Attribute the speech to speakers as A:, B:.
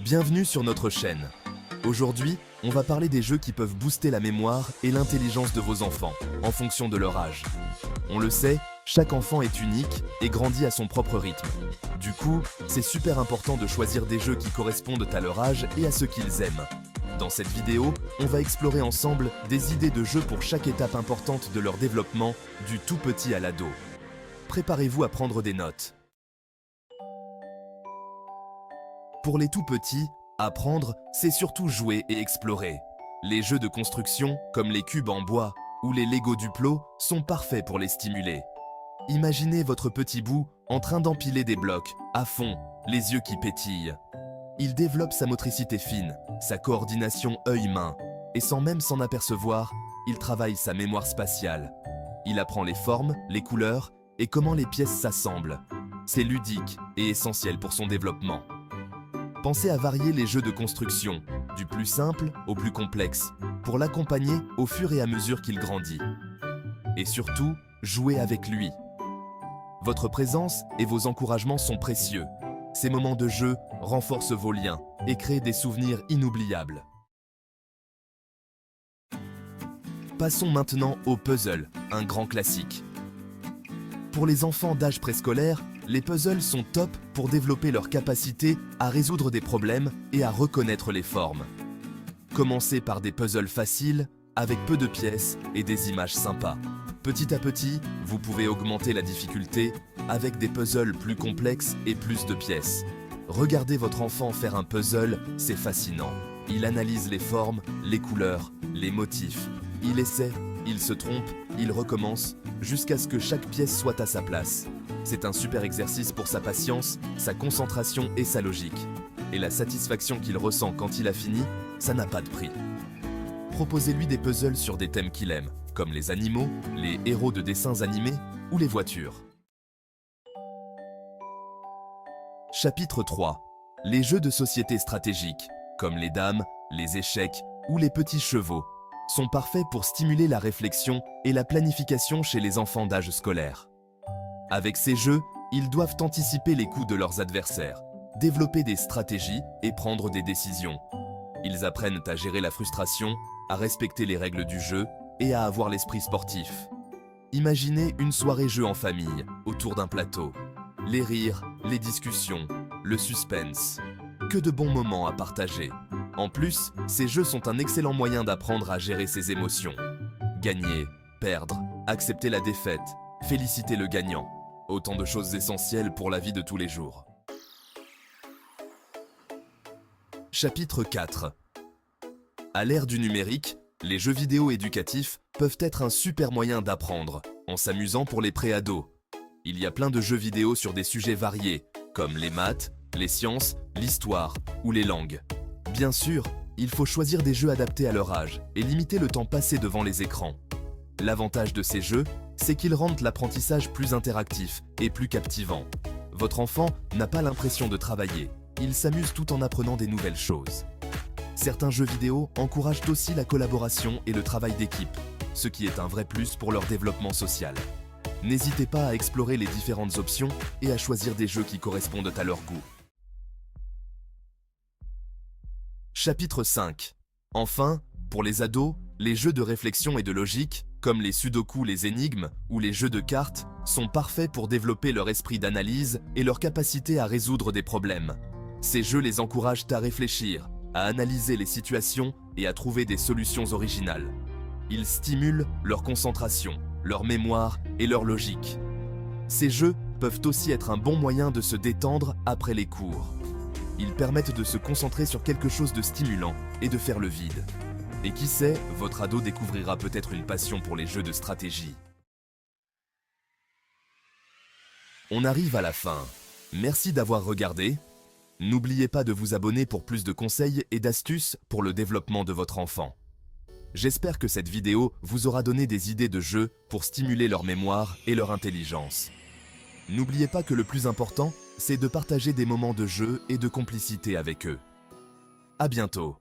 A: Bienvenue sur notre chaîne. Aujourd'hui, on va parler des jeux qui peuvent booster la mémoire et l'intelligence de vos enfants, en fonction de leur âge. On le sait, chaque enfant est unique et grandit à son propre rythme. Du coup, c'est super important de choisir des jeux qui correspondent à leur âge et à ce qu'ils aiment. Dans cette vidéo, on va explorer ensemble des idées de jeux pour chaque étape importante de leur développement, du tout petit à l'ado. Préparez-vous à prendre des notes. Pour les tout petits, apprendre, c'est surtout jouer et explorer. Les jeux de construction, comme les cubes en bois ou les Lego Duplo, sont parfaits pour les stimuler. Imaginez votre petit bout en train d'empiler des blocs, à fond, les yeux qui pétillent. Il développe sa motricité fine, sa coordination œil-main, et sans même s'en apercevoir, il travaille sa mémoire spatiale. Il apprend les formes, les couleurs et comment les pièces s'assemblent. C'est ludique et essentiel pour son développement. Pensez à varier les jeux de construction, du plus simple au plus complexe, pour l'accompagner au fur et à mesure qu'il grandit. Et surtout, jouez avec lui. Votre présence et vos encouragements sont précieux. Ces moments de jeu renforcent vos liens et créent des souvenirs inoubliables. Passons maintenant au puzzle, un grand classique. Pour les enfants d'âge préscolaire, les puzzles sont top pour développer leur capacité à résoudre des problèmes et à reconnaître les formes. Commencez par des puzzles faciles, avec peu de pièces et des images sympas. Petit à petit, vous pouvez augmenter la difficulté avec des puzzles plus complexes et plus de pièces. Regardez votre enfant faire un puzzle, c'est fascinant. Il analyse les formes, les couleurs, les motifs. Il essaie, il se trompe, il recommence, jusqu'à ce que chaque pièce soit à sa place. C'est un super exercice pour sa patience, sa concentration et sa logique. Et la satisfaction qu'il ressent quand il a fini, ça n'a pas de prix. Proposez-lui des puzzles sur des thèmes qu'il aime, comme les animaux, les héros de dessins animés ou les voitures. Chapitre 3. Les jeux de société stratégiques, comme les dames, les échecs ou les petits chevaux, sont parfaits pour stimuler la réflexion et la planification chez les enfants d'âge scolaire. Avec ces jeux, ils doivent anticiper les coups de leurs adversaires, développer des stratégies et prendre des décisions. Ils apprennent à gérer la frustration, à respecter les règles du jeu et à avoir l'esprit sportif. Imaginez une soirée jeu en famille, autour d'un plateau. Les rires, les discussions, le suspense. Que de bons moments à partager. En plus, ces jeux sont un excellent moyen d'apprendre à gérer ses émotions. Gagner, perdre, accepter la défaite, féliciter le gagnant. Autant de choses essentielles pour la vie de tous les jours. Chapitre 4. À l'ère du numérique, les jeux vidéo éducatifs peuvent être un super moyen d'apprendre, en s'amusant pour les pré-ados. Il y a plein de jeux vidéo sur des sujets variés, comme les maths, les sciences, l'histoire ou les langues. Bien sûr, il faut choisir des jeux adaptés à leur âge et limiter le temps passé devant les écrans. L'avantage de ces jeux, c'est qu'ils rendent l'apprentissage plus interactif et plus captivant. Votre enfant n'a pas l'impression de travailler, il s'amuse tout en apprenant des nouvelles choses. Certains jeux vidéo encouragent aussi la collaboration et le travail d'équipe, ce qui est un vrai plus pour leur développement social. N'hésitez pas à explorer les différentes options et à choisir des jeux qui correspondent à leur goût. Chapitre 5. Enfin, pour les ados, les jeux de réflexion et de logique, comme les sudoku, les énigmes ou les jeux de cartes, sont parfaits pour développer leur esprit d'analyse et leur capacité à résoudre des problèmes. Ces jeux les encouragent à réfléchir, à analyser les situations et à trouver des solutions originales. Ils stimulent leur concentration, leur mémoire et leur logique. Ces jeux peuvent aussi être un bon moyen de se détendre après les cours. Ils permettent de se concentrer sur quelque chose de stimulant et de faire le vide. Et qui sait, votre ado découvrira peut-être une passion pour les jeux de stratégie. On arrive à la fin. Merci d'avoir regardé. N'oubliez pas de vous abonner pour plus de conseils et d'astuces pour le développement de votre enfant. J'espère que cette vidéo vous aura donné des idées de jeux pour stimuler leur mémoire et leur intelligence. N'oubliez pas que le plus important, c'est de partager des moments de jeu et de complicité avec eux. À bientôt.